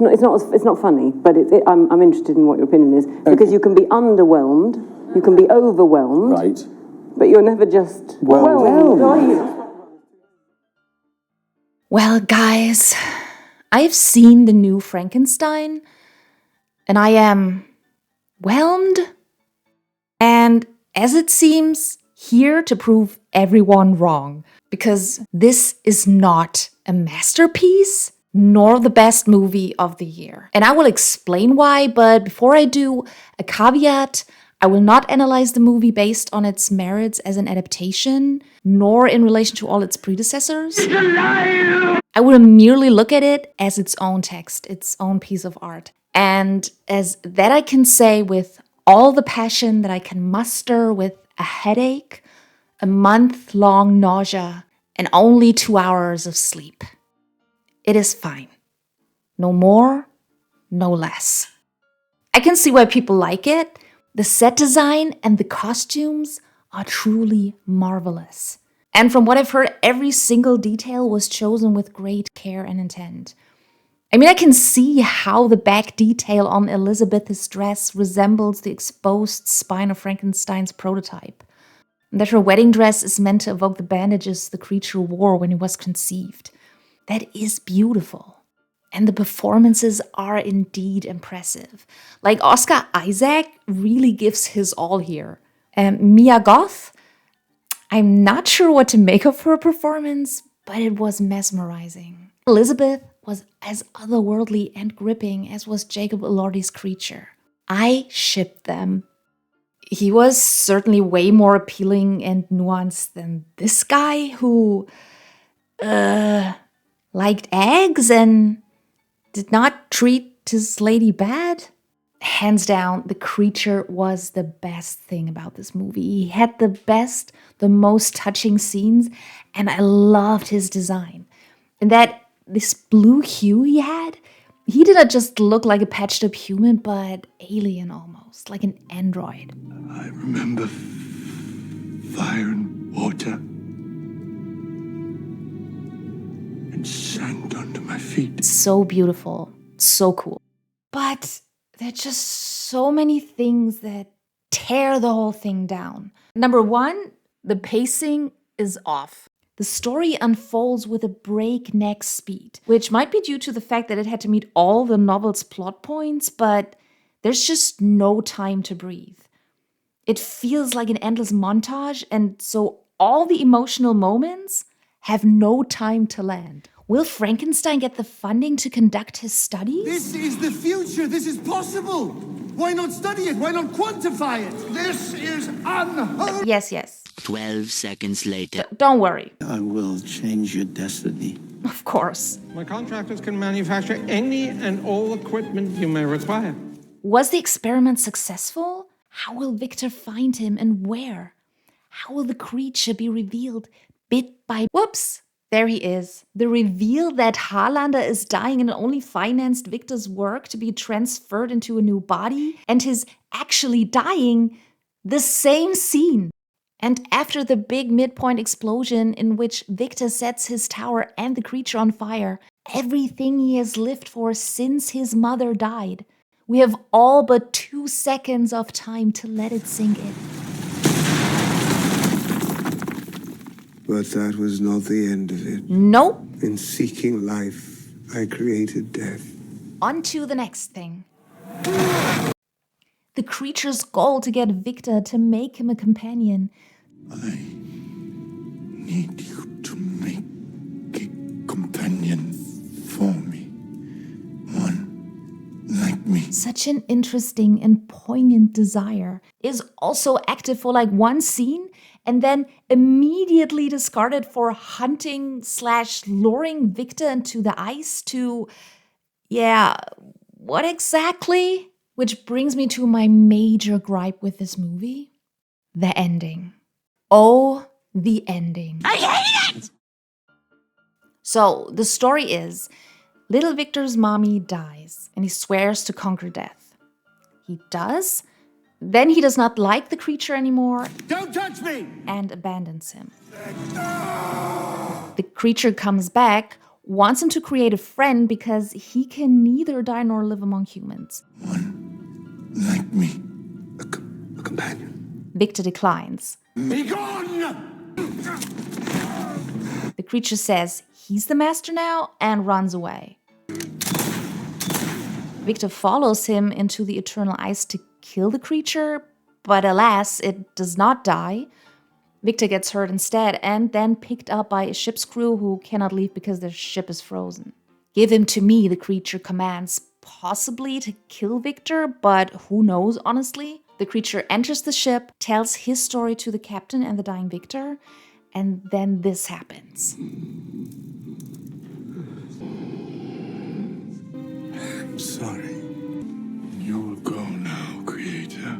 No, it's not funny, but I'm interested in what your opinion is. Because you can be underwhelmed, you can be overwhelmed. Right. But you're never just whelmed, are you? Well, guys, I've seen the new Frankenstein, and I am whelmed, and as it seems, here to prove everyone wrong. Because this is not a masterpiece, nor the best movie of the year. And I will explain why, but before I do, a caveat: I will not analyze the movie based on its merits as an adaptation, nor in relation to all its predecessors. I will merely look at it as its own text, its own piece of art. And as that I can say with all the passion that I can muster with a headache, a month-long nausea, and only 2 hours of sleep. It is fine. No more, no less. I can see why people like it. The set design and the costumes are truly marvelous. And from what I've heard, every single detail was chosen with great care and intent. I mean, I can see how the back detail on Elizabeth's dress resembles the exposed spine of Frankenstein's prototype. And that her wedding dress is meant to evoke the bandages the creature wore when he was conceived. That is beautiful. And the performances are indeed impressive. Like, Oscar Isaac really gives his all here. Mia Goth, I'm not sure what to make of her performance, but it was mesmerizing. Elizabeth was as otherworldly and gripping as was Jacob Elordi's creature. I shipped them. He was certainly way more appealing and nuanced than this guy who liked eggs and did not treat his lady bad. Hands down, the creature was the best thing about this movie. He had the best, the most touching scenes, and I loved his design. And that this blue hue he did not just look like a patched up human, but alien almost, like an android. I remember fire and water and sand under my feet. So beautiful, so cool. But there are just so many things that tear the whole thing down. Number one, the pacing is off. The story unfolds with a breakneck speed, which might be due to the fact that it had to meet all the novel's plot points, but there's just no time to breathe. It feels like an endless montage, and so all the emotional moments have no time to land. Will Frankenstein get the funding to conduct his studies? This is the future. This is possible. Why not study it? Why not quantify it? This is unholy. Yes. 12 seconds later. Don't worry. I will change your destiny. Of course. My contractors can manufacture any and all equipment you may require. Was the experiment successful? How will Victor find him and where? How will the creature be revealed bit by... Whoops! There he is. The reveal that Harlander is dying and only financed Victor's work to be transferred into a new body, and his actually dying, the same scene. And after the big midpoint explosion in which Victor sets his tower and the creature on fire, everything he has lived for since his mother died, we have all but 2 seconds of time to let it sink in. But that was not the end of it. Nope. In seeking life, I created death. On to the next thing. The creature's goal to get Victor to make him a companion. I need you to make a companion for me. One like me. Such an interesting and poignant desire is also active for like one scene and then immediately discarded for hunting/luring Victor into the ice to, what exactly? Which brings me to my major gripe with this movie. The ending. Oh, the ending. I hate it! So, the story is, little Victor's mommy dies, and he swears to conquer death. He does. Then he does not like the creature anymore. Don't touch me! And abandons him. The creature comes back, wants him to create a friend because he can neither die nor live among humans. One like me. A companion. Victor declines. Be gone! The creature says he's the master now and runs away. Victor follows him into the eternal ice to kill the creature, but alas, it does not die. Victor gets hurt instead and then picked up by a ship's crew who cannot leave because their ship is frozen. Give him to me, the creature commands, possibly to kill Victor, but who knows, honestly? The creature enters the ship, tells his story to the captain and the dying Victor, and then this happens. I'm sorry. You will go now, Creator.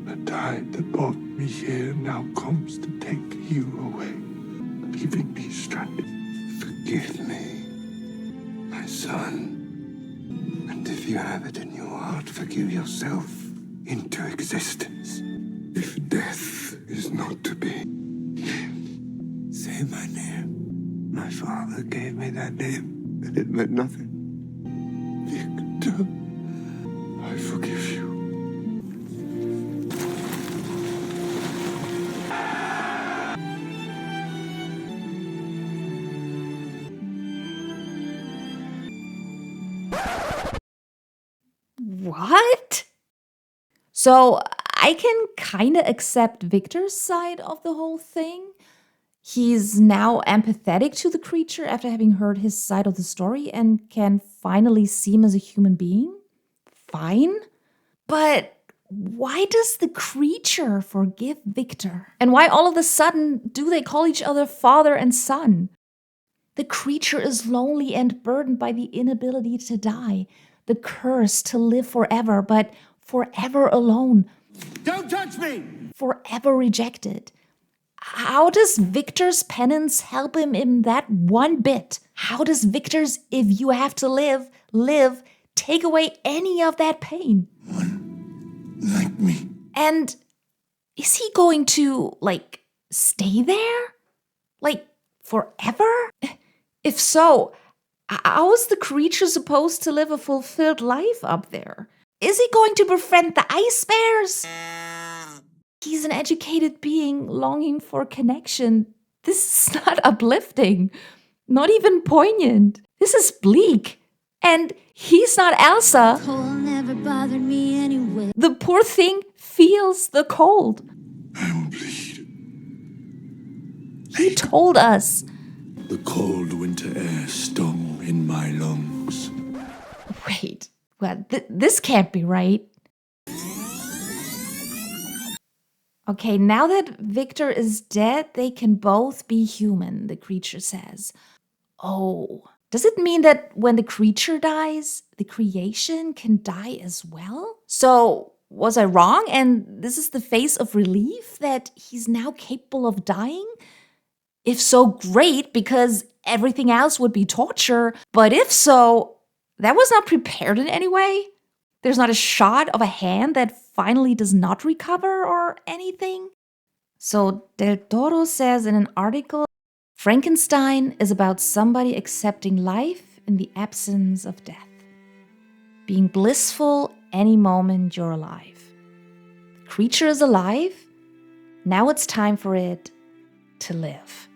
The tide that brought me here now comes to take you away, leaving me stranded. Forgive me, my son. And if you have it in your heart, forgive yourself into existence. If death is not to be, say my name. My father gave me that name, and it meant nothing. Victor, I forgive you. What? So I can kind of accept Victor's side of the whole thing. He's now empathetic to the creature after having heard his side of the story and can finally see him as a human being. Fine. But why does the creature forgive Victor? And why all of a sudden do they call each other father and son? The creature is lonely and burdened by the inability to die, the curse to live forever, but forever alone. Don't touch me! Forever rejected. How does Victor's penance help him in that one bit? How does Victor's "if you have to live, live" take away any of that pain? One like me. And is he going to, stay there? Forever? If so, how is the creature supposed to live a fulfilled life up there? Is he going to befriend the ice bears? He's an educated being longing for connection. This is not uplifting, not even poignant. This is bleak. And he's not Elsa. Cold never bothered me anyway. The poor thing feels the cold. I will bleed. He told us. The cold winter air stung in my lungs. Wait, well, this can't be right. Okay, now that Victor is dead, they can both be human, the creature says. Oh, does it mean that when the creature dies, the creation can die as well? So, was I wrong? And this is the face of relief that he's now capable of dying? If so, great, because everything else would be torture. But if so, that was not prepared in any way. There's not a shot of a hand that finally does not recover or anything. So Del Toro says in an article, Frankenstein is about somebody accepting life in the absence of death. Being blissful any moment you're alive. The creature is alive. Now it's time for it to live.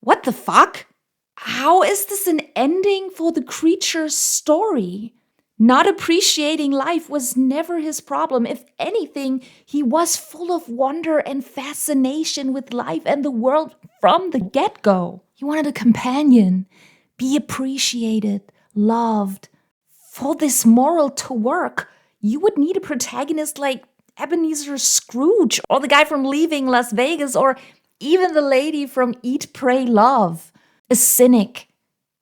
What the fuck? How is this an ending for the creature's story? Not appreciating life was never his problem. If anything, he was full of wonder and fascination with life and the world from the get-go. He wanted a companion, be appreciated, loved. For this moral to work, you would need a protagonist like Ebenezer Scrooge or the guy from Leaving Las Vegas or even the lady from Eat, Pray, Love. A cynic,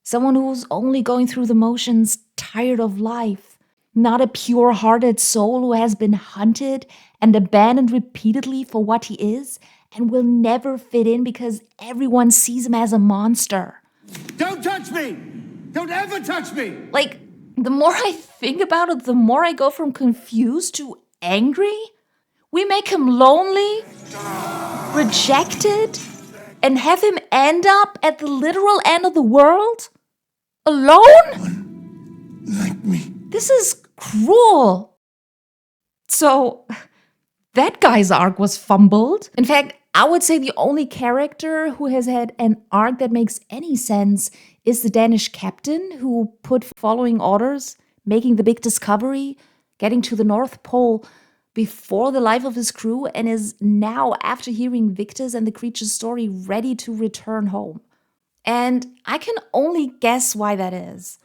someone who's only going through the motions, tired of life. Not a pure-hearted soul who has been hunted and abandoned repeatedly for what he is and will never fit in because everyone sees him as a monster. Don't touch me! Don't ever touch me! The more I think about it, the more I go from confused to angry. We make him lonely, rejected, and have him end up at the literal end of the world? Alone? Like me. This is cruel. So, that guy's arc was fumbled. In fact, I would say the only character who has had an arc that makes any sense is the Danish captain who put following orders, making the big discovery, getting to the North Pole before the life of his crew, and is now, after hearing Victor's and the creature's story, ready to return home. And I can only guess why that is.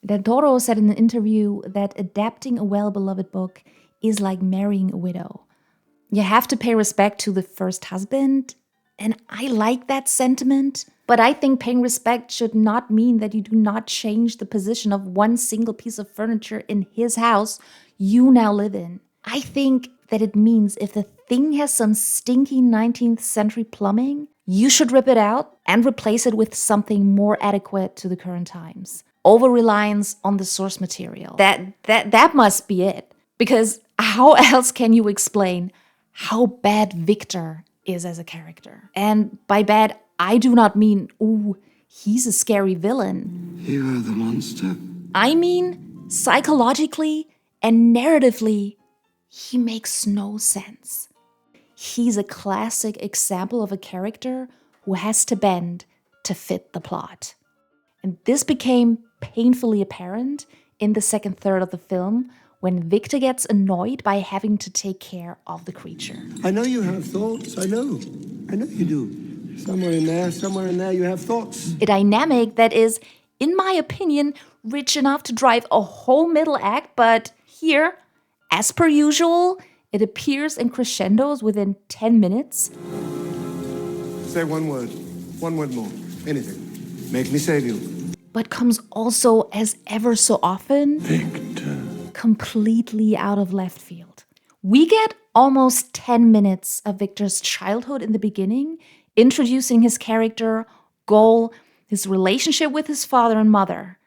Del Toro said in an interview that adapting a well-beloved book is like marrying a widow. You have to pay respect to the first husband, and I like that sentiment, but I think paying respect should not mean that you do not change the position of one single piece of furniture in his house you now live in. I think that it means if the thing has some stinky 19th century plumbing, you should rip it out and replace it with something more adequate to the current times. Over-reliance on the source material. That must be it. Because how else can you explain how bad Victor is as a character? And by bad, I do not mean, ooh, he's a scary villain. You are the monster. I mean, psychologically and narratively, he makes no sense. He's a classic example of a character who has to bend to fit the plot. And this became painfully apparent in the second third of the film, when Victor gets annoyed by having to take care of the creature. I know you have thoughts. I know you do. Somewhere in there, you have thoughts. A dynamic that is, in my opinion, rich enough to drive a whole middle act, but here, as per usual, it appears in crescendos within 10 minutes. Say one word more, anything. Make me save you. But comes also, as ever so often, Victor. completely out of left field. We get almost 10 minutes of Victor's childhood in the beginning, introducing his character, goal, his relationship with his father and mother.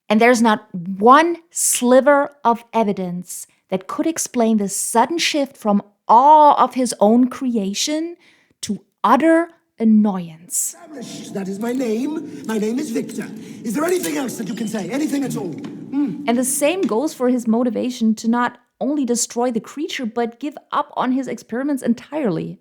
And there's not one sliver of evidence that could explain the sudden shift from awe of his own creation to utter annoyance. That is my name. My name is Victor. Is there anything else that you can say? Anything at all? And the same goes for his motivation to not only destroy the creature, but give up on his experiments entirely.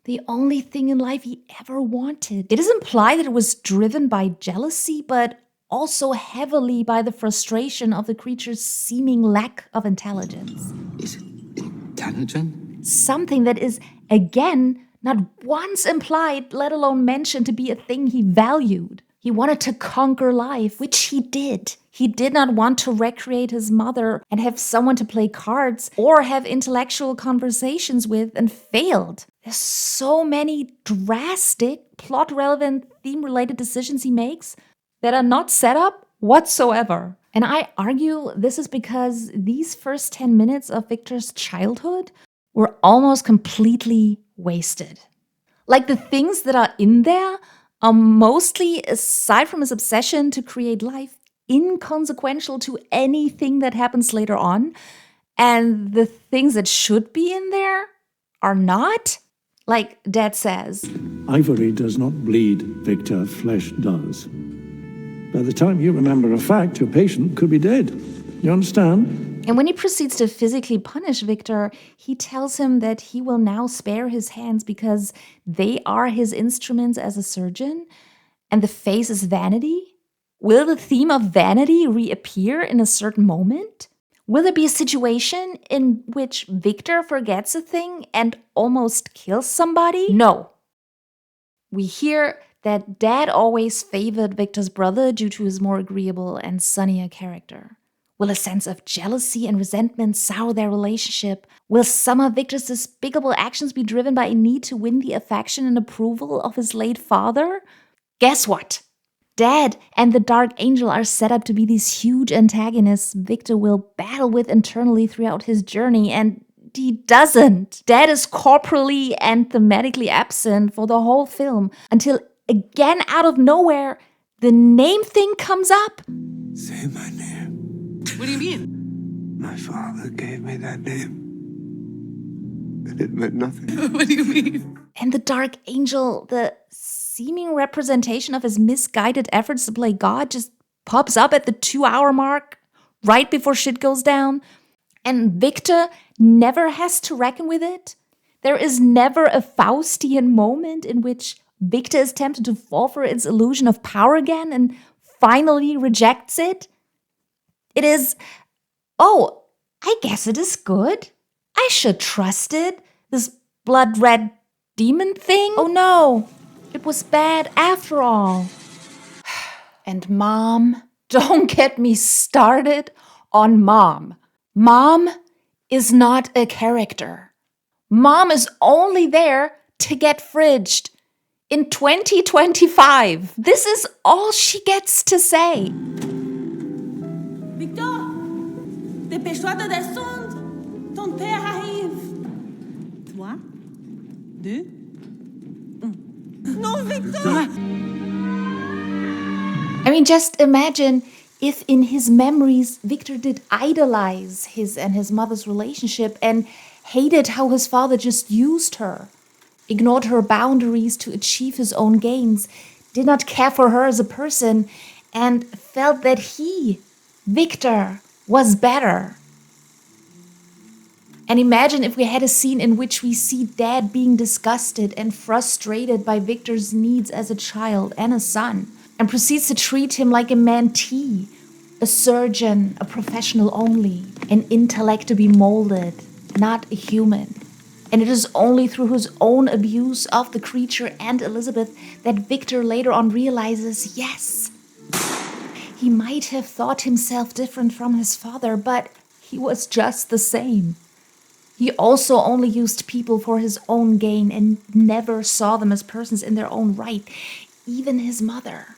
The only thing in life he ever wanted. It is implied that it was driven by jealousy, but also heavily by the frustration of the creature's seeming lack of intelligence. Is it intelligent? Something that is, again, not once implied, let alone mentioned to be a thing he valued. He wanted to conquer life, which he did. He did not want to recreate his mother and have someone to play cards or have intellectual conversations with, and failed. There's so many drastic, plot-relevant, theme-related decisions he makes that are not set up whatsoever. And I argue this is because these first 10 minutes of Victor's childhood were almost completely wasted. Like, the things that are in there are mostly, aside from his obsession to create life, inconsequential to anything that happens later on. And the things that should be in there are not. Like Dad says, ivory does not bleed, Victor, flesh does. By the time you remember a fact, your patient could be dead. You understand? And when he proceeds to physically punish Victor, he tells him that he will now spare his hands because they are his instruments as a surgeon, and the face is vanity. Will the theme of vanity reappear in a certain moment? Will there be a situation in which Victor forgets a thing and almost kills somebody? No. We hear that Dad always favored Victor's brother due to his more agreeable and sunnier character. Will a sense of jealousy and resentment sour their relationship? Will some of Victor's despicable actions be driven by a need to win the affection and approval of his late father? Guess what? Dad and the Dark Angel are set up to be these huge antagonists Victor will battle with internally throughout his journey, and he doesn't. Dad is corporally and thematically absent for the whole film until, again out of nowhere, the name thing comes up. Say my name. What do you mean? My father gave me that name. And it meant nothing. What do you mean? And the Dark Angel, the seeming representation of his misguided efforts to play God just pops up at the 2-hour mark, right before shit goes down, and Victor never has to reckon with it? There is never a Faustian moment in which Victor is tempted to fall for its illusion of power again and finally rejects it? It is, oh, I guess it is good. I should trust it. This blood-red demon thing? Oh no, it was bad after all. And Mom, don't get me started on Mom. Mom is not a character. Mom is only there to get fridged. In 2025, this is all she gets to say. Victor, dépêche-toi de descendre. Ton père arrive. 3, 2, 1. Non, Victor! I mean, just imagine if in his memories, Victor did idolize his and his mother's relationship and hated how his father just used her, ignored her boundaries to achieve his own gains, did not care for her as a person, and felt that he, Victor, was better. And imagine if we had a scene in which we see Dad being disgusted and frustrated by Victor's needs as a child and a son, and proceeds to treat him like a mentee, a surgeon, a professional only, an intellect to be molded, not a human. And it is only through his own abuse of the creature and Elizabeth that Victor later on realizes, yes, he might have thought himself different from his father, but he was just the same. He also only used people for his own gain and never saw them as persons in their own right, even his mother,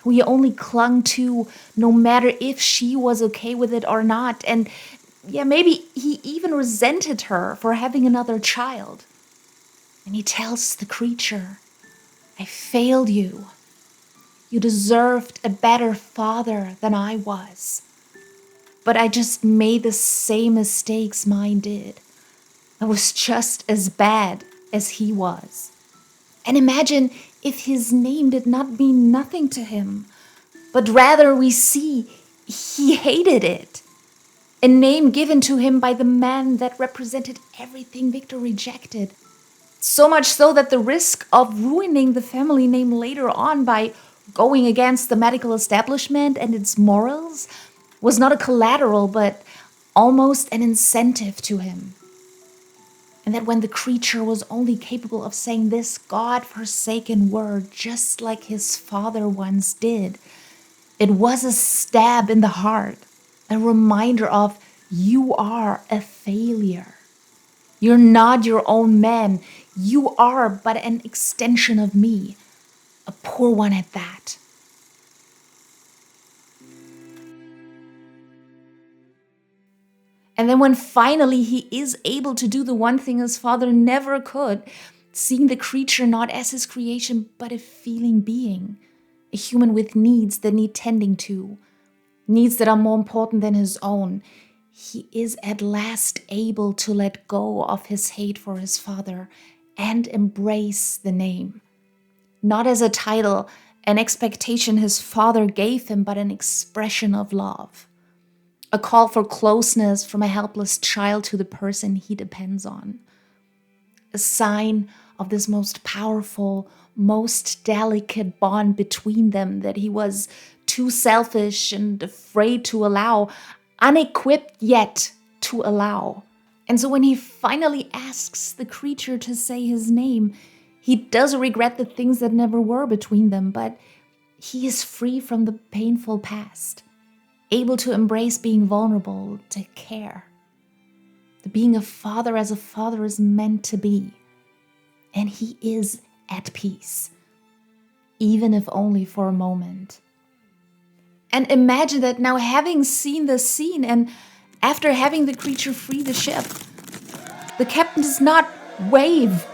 who he only clung to no matter if she was okay with it or not. And yeah, maybe he even resented her for having another child. And he tells the creature, I failed you. You deserved a better father than I was. But I just made the same mistakes mine did. I was just as bad as he was. And imagine if his name did not mean nothing to him, but rather we see he hated it. A name given to him by the man that represented everything Victor rejected. So much so that the risk of ruining the family name later on by going against the medical establishment and its morals was not a collateral, but almost an incentive to him. And that when the creature was only capable of saying this God-forsaken word, just like his father once did, it was a stab in the heart, a reminder of, you are a failure. You're not your own man. You are but an extension of me, a poor one at that. And then when finally he is able to do the one thing his father never could, seeing the creature not as his creation, but a feeling being, a human with needs that need tending to, needs that are more important than his own, he is at last able to let go of his hate for his father and embrace the name. Not as a title, an expectation his father gave him, but an expression of love. A call for closeness from a helpless child to the person he depends on. A sign of this most powerful, most delicate bond between them that he was too selfish and afraid to allow, unequipped yet to allow. And so when he finally asks the creature to say his name, he does regret the things that never were between them, but he is free from the painful past, able to embrace being vulnerable, to care. The being a father as a father is meant to be. And he is at peace, even if only for a moment. And imagine that now, having seen the scene and after having the creature free the ship, the captain does not wave,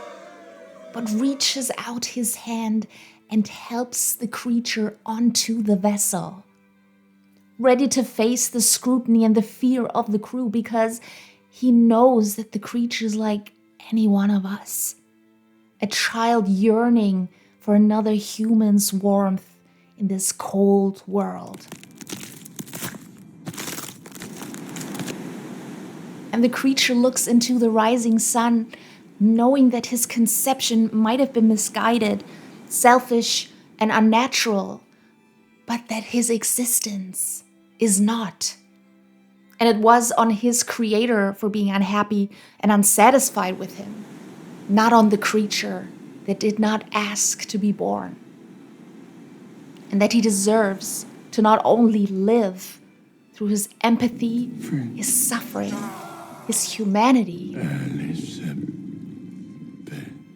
but reaches out his hand and helps the creature onto the vessel, ready to face the scrutiny and the fear of the crew, because he knows that the creature is like any one of us, a child yearning for another human's warmth in this cold world. And the creature looks into the rising sun, knowing that his conception might have been misguided, selfish, and unnatural, but that his existence is not. And it was on his creator for being unhappy and unsatisfied with him, not on the creature that did not ask to be born. And that he deserves to not only live through his empathy, his suffering, his humanity,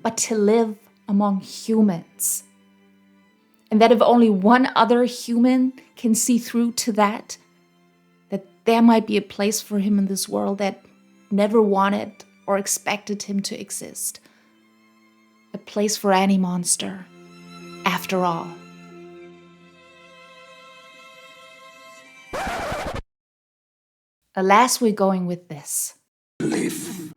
but to live among humans. And that if only one other human can see through to that there might be a place for him in this world that never wanted or expected him to exist. A place for any monster, after all. Alas, we're going with this. Live.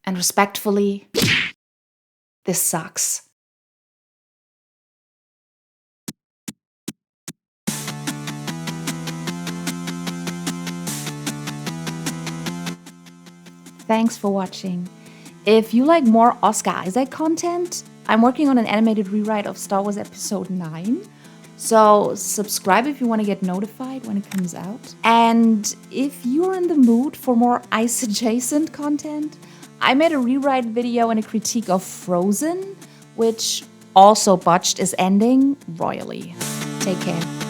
And respectfully, this sucks. Thanks for watching. If you like more Oscar Isaac content, I'm working on an animated rewrite of Star Wars Episode 9. So subscribe if you want to get notified when it comes out. And if you're in the mood for more ice-adjacent content, I made a rewrite video and a critique of Frozen, which also botched its ending royally. Take care.